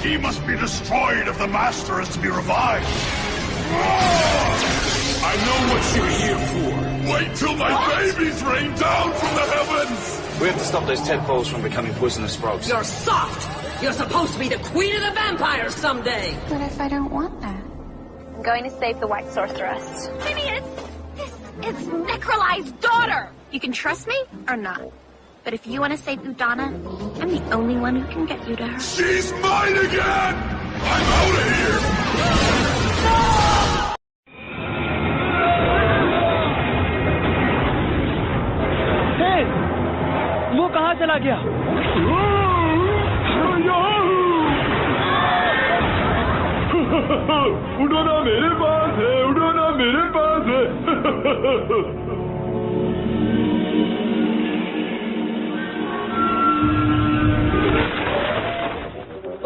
He must be destroyed if the Master is to be revived. I know what you're here for. Wait till my babies rain down from the heavens! We have to stop those tadpoles from becoming poisonous frogs. You're soft! You're supposed to be the queen of the vampires someday! What if I don't want that? I'm going to save the White Sorceress. Phineas, this is Necroli's daughter! You can trust me or not. But if you want to save Udana, I'm the only one who can get you to her. She's mine again! I'm out of here! Hey! वो कहाँ चला गया? उड़ाना मेरे पास है, उड़ाना मेरे पास है।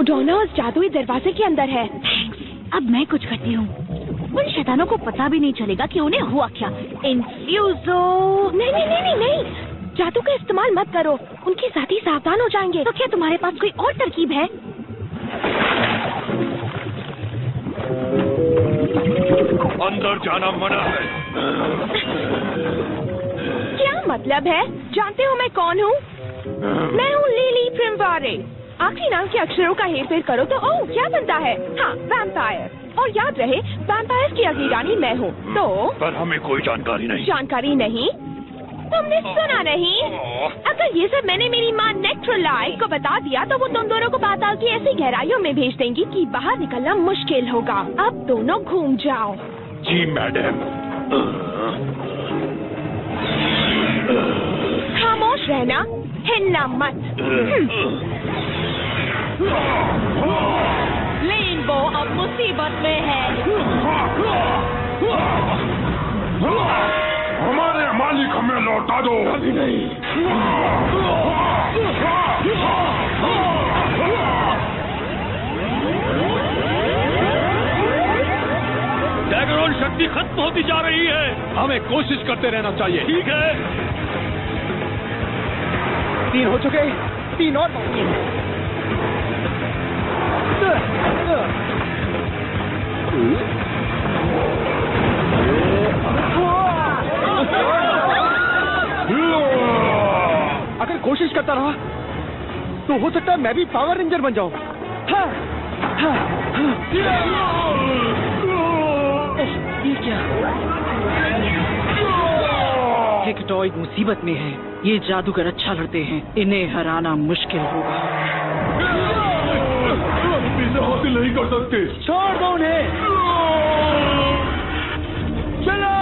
उडोना उस जादुई दरवाजे के अंदर है। अब मैं कुछ करती हूँ। उन शैतानों को पता भी नहीं चलेगा कि उन्हें हुआ क्या। इन्फ्यूजो। नहीं नहीं नहीं नहीं नहीं, जादू का इस्तेमाल मत करो, उनके साथी सावधान हो जाएंगे। तो क्या तुम्हारे पास कोई और तरकीब है? अंदर जाना मना है। क्या मतलब है? जानते हो मैं कौन हूँ? मैं हूँ लिली प्रिमवारे। आखिरी नाम के अक्षरों का हेरफेर करो तो ओह क्या बनता है? हाँ, वैम्पायर। और याद रहे, वैम्पायर की अगली रानी मैं हूँ। तो पर हमें कोई जानकारी नहीं। जानकारी नहीं? तुमने सुना नहीं? अगर ये सब मैंने मेरी माँ नेक्ट्रोलाई को बता दिया तो वो तुम दोनों को पाताल की ऐसी गहराइयों में भेज देंगी कि बाहर निकलना मुश्किल होगा। अब दोनों घूम जाओ। जी मैडम। खामोश रहना, हिलना मत। रेनबो अब मुसीबत में है। हमारे मालिक हमें लौटा दो। अभी नहीं। डैगरॉन शक्ति खत्म होती जा रही है। हमें कोशिश करते रहना चाहिए। ठीक है। 3 हो चुके, 3 और बाकी हैं। अगर कोशिश करता रहा तो हो सकता है मैं भी पावर रेंजर बन जाऊं। हाँ, हाँ, हाँ। ये क्या? हेक्टॉइड मुसीबत में है। ये जादूगर अच्छा लड़ते हैं, इन्हें हराना मुश्किल होगा। इसे हासिल नहीं कर सकते। छोड़ दो उन्हें। चलो।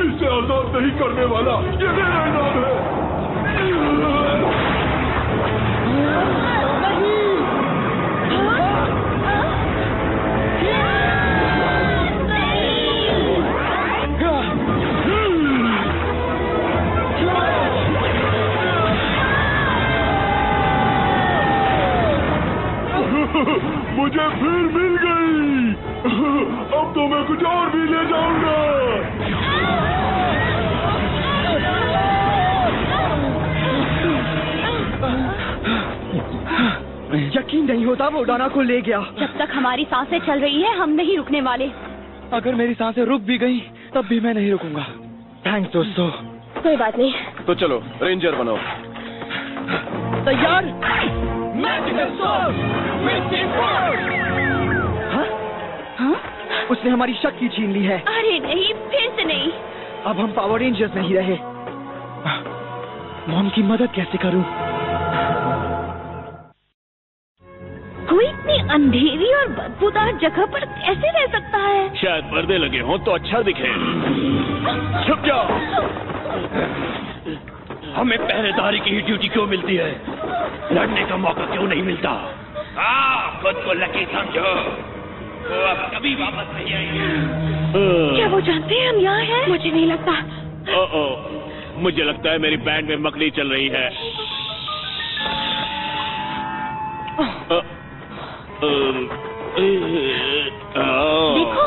इसे आजाद नहीं करने वाला ये मेरा नाम है। मुझे फिर मिल गई। अब तो मैं कुछ और भी ले जाऊंगा। यकीन नहीं होता वो उडाना को ले गया। जब तक हमारी सांसें चल रही है हम नहीं रुकने वाले। अगर मेरी सांसें रुक भी गई तब भी मैं नहीं रुकूंगा। थैंक्स दोस्तों। कोई बात नहीं। तो चलो रेंजर बनो। तैयार? हाँ? हाँ? उसने हमारी शक्ति छीन ली है। अरे नहीं, फिर से नहीं। अब हम पावर रेंजर्स नहीं रहे। मॉम की मदद कैसे करूं? कोई इतनी अंधेरी और बदबूदार जगह पर कैसे रह सकता है? शायद पर्दे लगे हों तो अच्छा दिखे। छुप जाओ। हमें पहरेदारी की ही ड्यूटी क्यों मिलती है? लड़ने का मौका क्यों नहीं मिलता? खुद को लकी समझो। वो अब कभी वापस नहीं आएंगे। क्या वो जानते हैं हम यहाँ हैं? मुझे नहीं लगता। मुझे लगता है मेरी बैंड में मकड़ी चल रही है। देखो।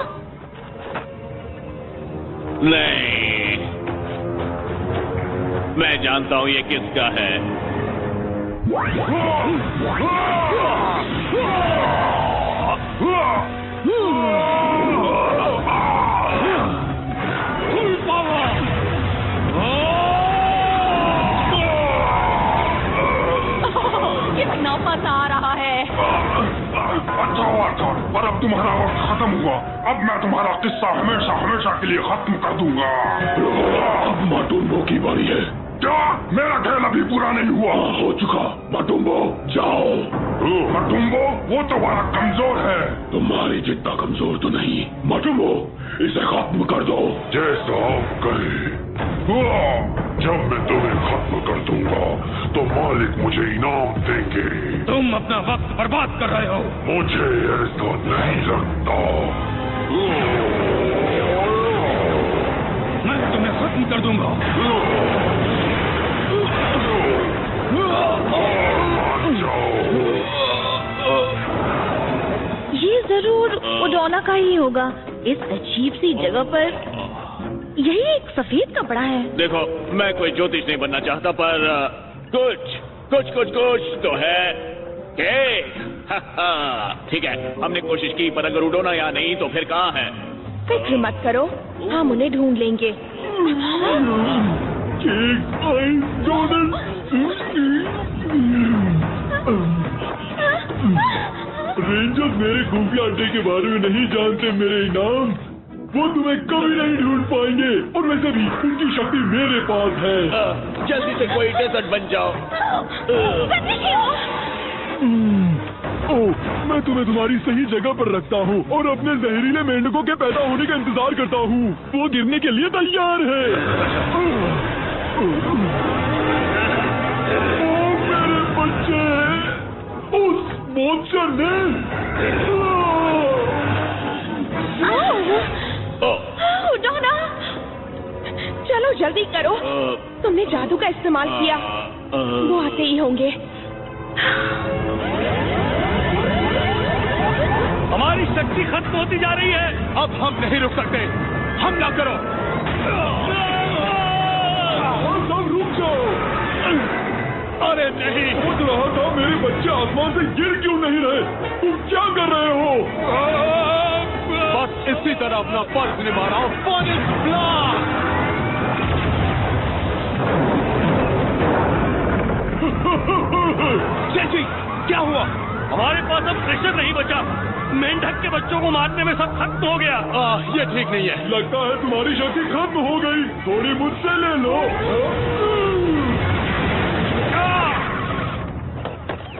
नहीं, मैं जानता हूँ ये किसका है। कितना मजा आ रहा है। अच्छा हुआ था, पर अब तुम्हारा वक्त खत्म हुआ। अब मैं तुम्हारा किस्सा हमेशा हमेशा के लिए खत्म कर दूंगा। अब माटुम्बो की बारी है। क्या? मेरा खेल अभी पूरा नहीं हुआ। हो चुका। माटुम्बो जाओ। माटुम्बो वो तो बड़ा कमजोर है। तुम्हारी जितना कमजोर तो नहीं। माटुम्बो इसे खत्म कर दो। जैसा आप कहे। जब मैं तुम्हें खत्म कर दूंगा तो मालिक मुझे इनाम देंगे। तुम अपना वक्त बर्बाद कर रहे हो। मुझे ऐसा नहीं लगता। मैं तुम्हें खत्म कर दूंगा। ये जरूर उडोना का ही होगा। इस अजीब सी जगह पर यही एक सफेद कपड़ा है। देखो, मैं कोई ज्योतिष नहीं बनना चाहता, पर कुछ तो है। ठीक है, हमने कोशिश की, पर अगर उडोना यहाँ नहीं तो फिर कहाँ है? फिक्र मत करो, हम उन्हें ढूंढ लेंगे। रेंजर मेरे खुफिया अड्डे के बारे में नहीं जानते। मेरे इनाम वो तुम्हें कभी नहीं ढूंढ पाएंगे, और वैसे भी उनकी शक्ति मेरे पास है। जल्दी से कोई डेजर्ट बन जाओ। मैं तुम्हें तुम्हारी सही जगह पर रखता हूँ और अपने जहरीले मेंढकों के पैदा होने का इंतजार करता हूँ। वो गिरने के लिए तैयार है। ओ मेरे बच्चे, उस मॉन्स्टर ने उडोना, चलो जल्दी करो। तुमने जादू का इस्तेमाल किया। वो आते ही होंगे। हमारी शक्ति खत्म होती जा रही है। अब हम नहीं रुक सकते। हमला करो। सब रुक जाओ। अरे नहीं। पूछ रहा था मेरे बच्चे आसमान से गिर क्यों नहीं रहे? तुम क्या कर रहे हो? बस इसी तरह अपना फर्ज निभा रहा हूँ। Phoenix blast. जी, क्या हुआ? हमारे पास अब प्रेशर नहीं बचा। मेंढक के बच्चों को मारने में सब खत्म हो गया। ये ठीक नहीं है। लगता है तुम्हारी शक्ति खत्म हो गई। थोड़ी मुझसे ले लो।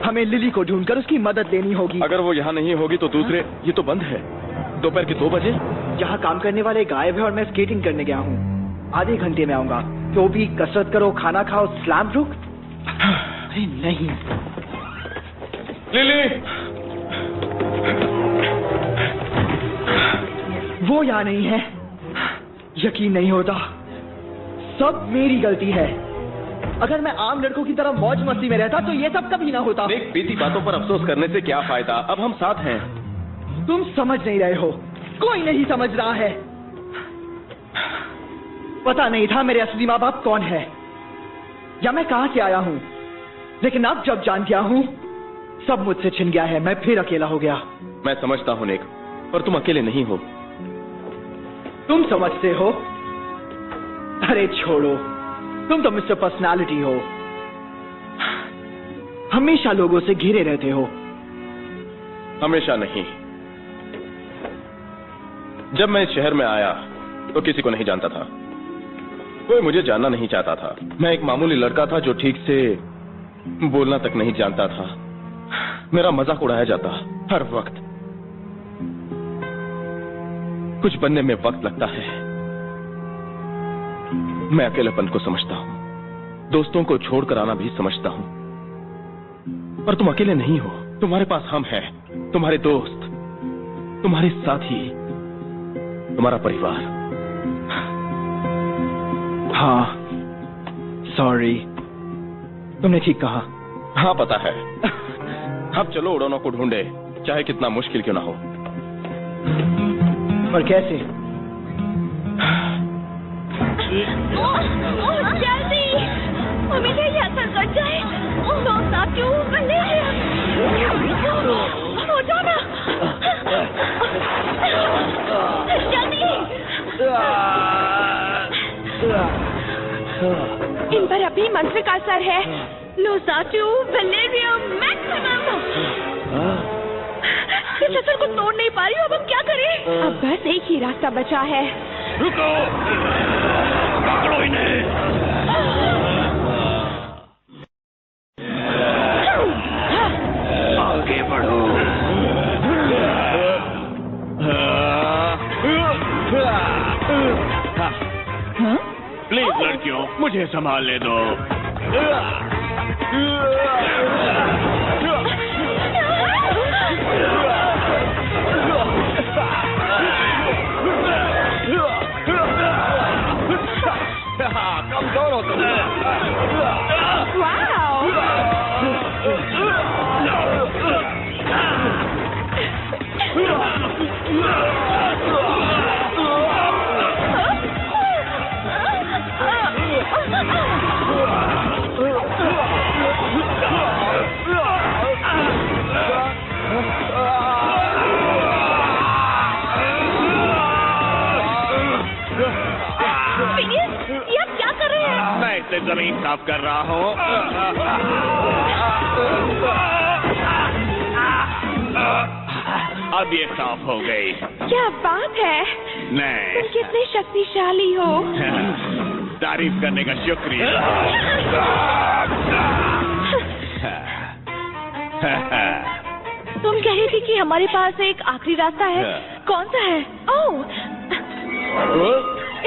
हमें लिली को ढूंढकर उसकी मदद लेनी होगी। अगर वो यहाँ नहीं होगी तो दूसरे, ये तो बंद है। दोपहर के 2 बजे। यहाँ काम करने वाले गायब है और मैं स्केटिंग करने गया हूँ। आधे घंटे में आऊंगा। तो भी कसरत करो, खाना खाओ, स्लैम रुक। नहीं, लिली, वो यहाँ नहीं है। यकीन नहीं होता, सब मेरी गलती है। अगर मैं आम लड़कों की तरह मौज मस्ती में रहता तो ये सब कभी ना होता। निक, बीती बातों पर अफसोस करने से क्या फायदा? अब हम साथ हैं। तुम समझ नहीं रहे हो। कोई नहीं समझ रहा है। पता नहीं था मेरे असली माँ बाप कौन है या मैं कहां से आया हूं, लेकिन अब जब जान गया हूं, सब मुझसे छिन गया है। मैं फिर अकेला हो गया। मैं समझता हूँ निक, पर तुम अकेले नहीं हो। तुम समझते हो? अरे छोड़ो, तुम तो मिस्टर पर्सनालिटी हो। हमेशा लोगों से घिरे रहते हो। हमेशा नहीं। जब मैं इस शहर में आया तो किसी को नहीं जानता था। कोई मुझे जानना नहीं चाहता था। मैं एक मामूली लड़का था जो ठीक से बोलना तक नहीं जानता था। मेरा मजाक उड़ाया जाता हर वक्त। कुछ बनने में वक्त लगता है। मैं अकेलेपन को समझता हूं, दोस्तों को छोड़कर आना भी समझता हूं। पर तुम अकेले नहीं हो। तुम्हारे पास हम हैं, तुम्हारे दोस्त, तुम्हारे साथी, तुम्हारा परिवार। हाँ, सॉरी, तुमने ठीक कहा। हाँ पता है। अब चलो उड़ानों को ढूंढे, चाहे कितना मुश्किल क्यों ना हो। पर कैसे? जल्दी, उम्मीद है ये असर कर जाए। दोस्त आप क्यों उठो ना, जल्दी। इन पर अभी मंत्र का असर है। लोसाटू वेलेरियम मैक्सिमम। इस असर को तोड़ नहीं पा रही हूँ, अब हम क्या करें? अब बस एक ही रास्ता बचा है। रुको, पकड़ो इन्हें। आगे बढ़ो। प्लीज लड़कियों, मुझे संभालने दो। कमजोर हो तुम। मैं जमीन साफ कर रहा हूँ। अब ये साफ हो गई। क्या बात है, नहीं, तुम कितने शक्तिशाली हो। तारीफ करने का शुक्रिया। तुम कह रही थी कि हमारे पास एक आखिरी रास्ता है। कौन सा है? ओह,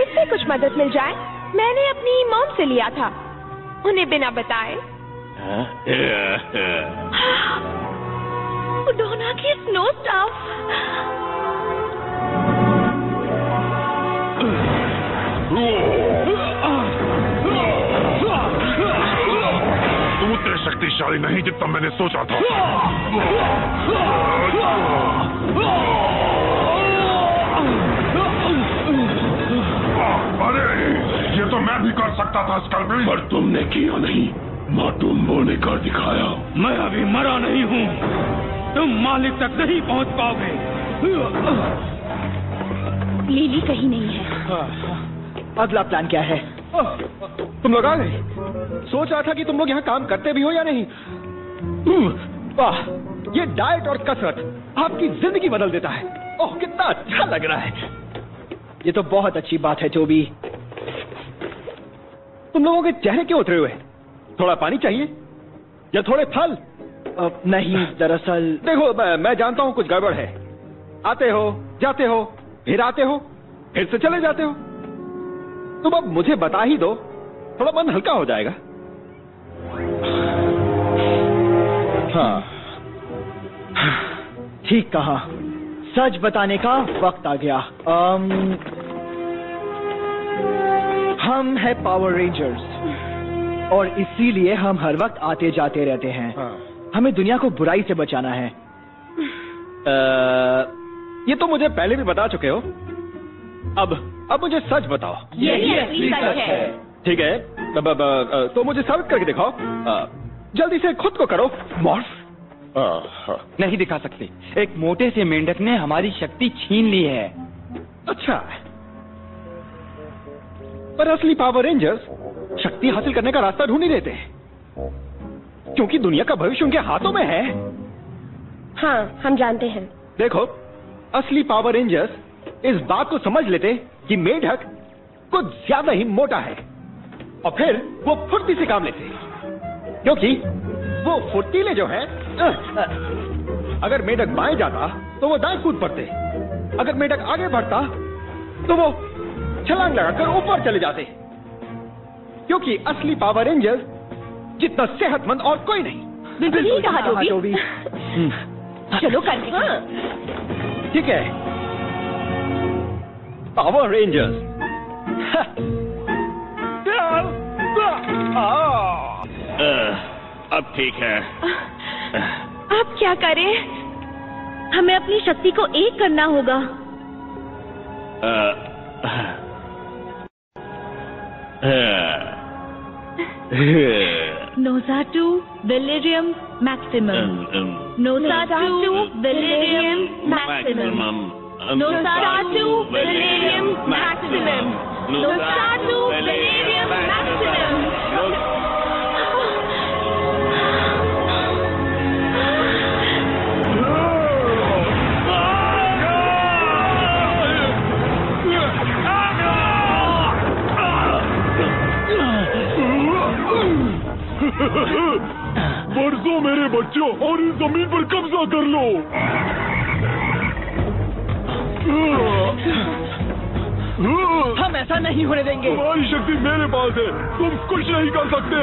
इससे कुछ मदद मिल जाए। मैंने अपनी मॉम से लिया था, उन्हें बिना बताए। डोना की स्नो स्टाफ। तुम उतने शक्तिशाली नहीं जितना मैंने सोचा था। अरे, ये तो मैं भी कर सकता था स्कल्पिंग। पर तुमने किया नहीं। माटुम्बो ने कर दिखाया। मैं अभी मरा नहीं हूँ, तुम मालिक तक नहीं पहुँच पाओगे। लिली कहीं नहीं है। अगला प्लान क्या है? तुम लोग आ गए। सोच रहा था कि तुम लोग यहाँ काम करते भी हो या नहीं। वाह, ये डाइट और कसरत आपकी जिंदगी बदल देता है। ओह, कितना अच्छा लग रहा है। ये तो बहुत अच्छी बात है टोबी। तुम लोगों के चेहरे क्यों उतरे हुए? थोड़ा पानी चाहिए या थोड़े फल? नहीं, दरअसल देखो, मैं जानता हूँ कुछ गड़बड़ है। आते हो, जाते हो, फिर आते हो, फिर से चले जाते हो। तुम अब मुझे बता ही दो, थोड़ा मन हल्का हो जाएगा। हाँ, ठीक कहा। सच बताने का वक्त आ गया। हम है पावर रेंजर्स और इसीलिए हम हर वक्त आते जाते रहते हैं। हमें दुनिया को बुराई से बचाना है। ये तो मुझे पहले भी बता चुके हो। अब मुझे सच बताओ। यही असली सच है। ठीक है, तो मुझे साबित करके दिखाओ। जल्दी से खुद को करो मॉर्फ। नहीं दिखा सकते। एक मोटे से मेंढक ने हमारी शक्ति छीन ली है। अच्छा, पर असली पावर रेंजर्स शक्ति हासिल करने का रास्ता ढूंढ ही लेते हैं, क्योंकि दुनिया का भविष्य उनके हाथों में है। हाँ, हम जानते हैं। देखो, असली पावर रेंजर्स इस बात को समझ लेते कि मेढक कुछ ज्यादा ही मोटा है और फिर वो फुर्ती से काम लेते, क्योंकि वो फुर्तीले जो है। अगर मेढक बाएं जाता तो वो दाएं कूद पड़ते, अगर मेढक आगे बढ़ता तो वो छलांग लगाकर ऊपर चले जाते, क्योंकि असली पावर रेंजर्स जितना सेहतमंद और कोई नहीं। बिल्कुल ही कहा टोबी। चलो करते। ठीक है, पावर रेंजर्स। अब ठीक है। अब क्या करें? हमें अपनी शक्ति को एक करना होगा। Nosatu Delirium Maximum. Nosatu Delirium Maximum. Nosatu Delirium Maximum. Nosatu Delirium Maximum. बरसों मेरे बच्चों और इस जमीन पर कब्जा कर लो। हम ऐसा नहीं होने देंगे। तुम्हारी शक्ति मेरे पास है, तुम कुछ नहीं कर सकते।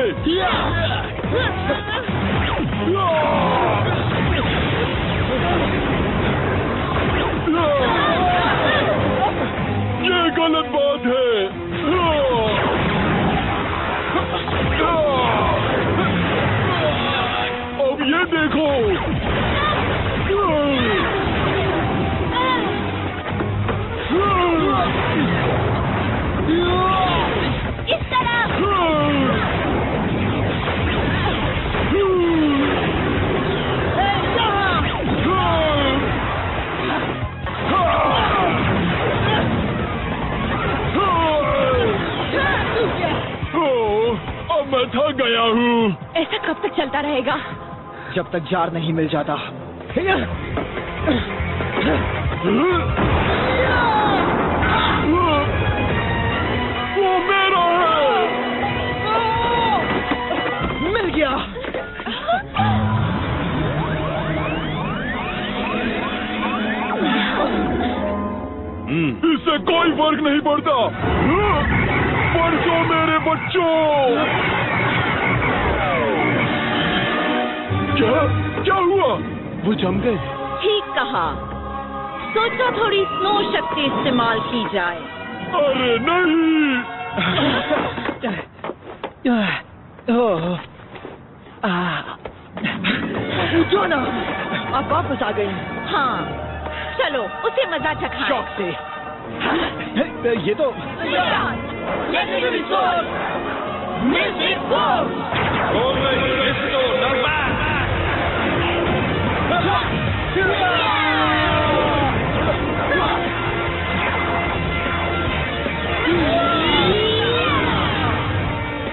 ये गलत बात है। अब ये देखो। इस तरफ। अब मैं थक गया हूँ। ऐसा कब तक चलता रहेगा? जब तक जार नहीं मिल जाता। वो मेरा है। मिल गया। इससे कोई फर्क नहीं पड़ता। परसों मेरे बच्चों। क्या हुआ? वो जम गए। ठीक कहा। सोचा थोड़ी स्नो शक्ति इस्तेमाल की जाए। अरे नहीं। जो ना, आप वापस आ गई। हाँ, चलो उसे मजा चखाएं। शौक से। ये तो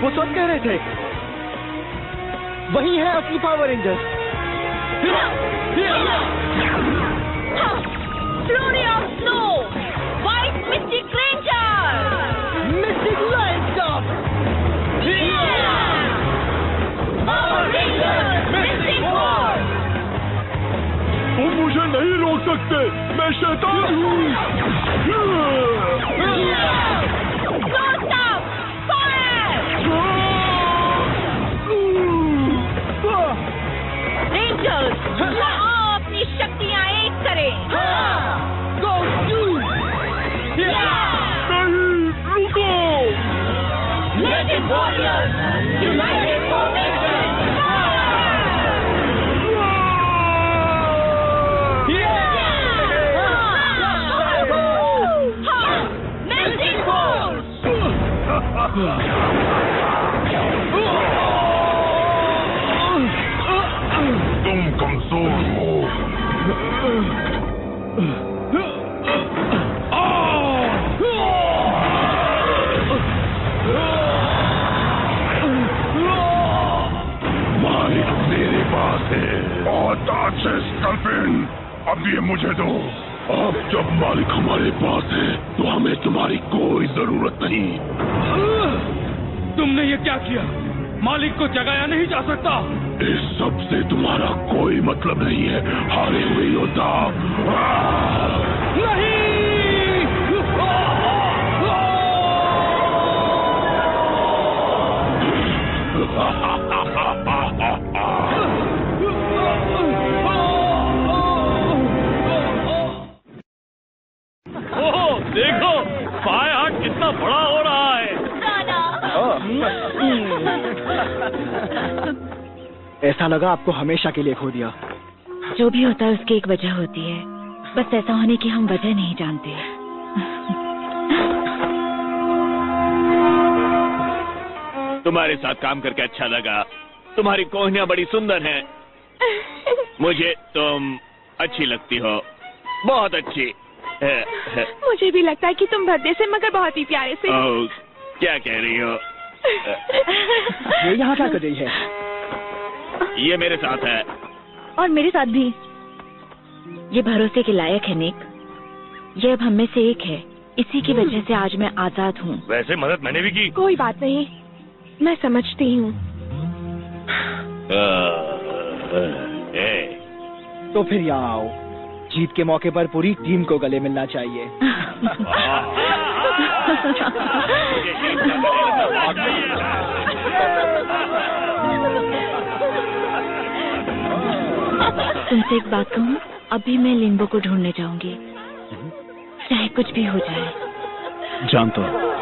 वो सब कह रहे थे वही है असली power rangers. Flurry of Snow, White Mystic Ranger, Mystic Lion Stop, Power Rangers, Mystic Force. तुम मुझे नहीं रोक सकते, मैं शैतान हूँ। Ghost of Fire. Rangers, आओ अपनी शक्तियाँ एक करें। Go do. नहीं, रुको। Legend Warriors, United Formation. Magic Force. तुम कमजोर हो। मालिक मेरे पास है। बहुत अच्छे स्कल्पिन, अब ये मुझे दो। अब जब मालिक हमारे पास है तो हमें तुम्हारी कोई जरूरत नहीं। तुमने ये क्या किया? मालिक को जगाया नहीं जा सकता। इस सब से तुम्हारा कोई मतलब नहीं है, हारे हुए योद्धा। ओह, देखो फायर हार्ट कितना बड़ा हो रहा है। ऐसा लगा आपको हमेशा के लिए खो दिया। जो भी होता है उसकी एक वजह होती है, बस ऐसा होने की हम वजह नहीं जानते। तुम्हारे साथ काम करके अच्छा लगा। तुम्हारी कोहनियाँ बड़ी सुंदर हैं। मुझे तुम अच्छी लगती हो, बहुत अच्छी। मुझे भी लगता है कि तुम भद्दे से मगर बहुत ही प्यारे से। ओह, क्या कह रही हो? ये यहाँ क्या कर रही है? ये मेरे साथ है। और मेरे साथ भी। ये भरोसे के लायक है निक। ये अब हम में से एक है। इसी की वजह से आज मैं आजाद हूँ। वैसे मदद मैंने भी की। कोई बात नहीं, मैं समझती हूँ। तो फिर यहाँ आओ। जीत के मौके पर पूरी टीम को गले मिलना चाहिए। तुमसे एक बात कहूँ, अभी मैं लिम्बो को ढूंढने जाऊंगी, चाहे कुछ भी हो जाए। जानता हूँ।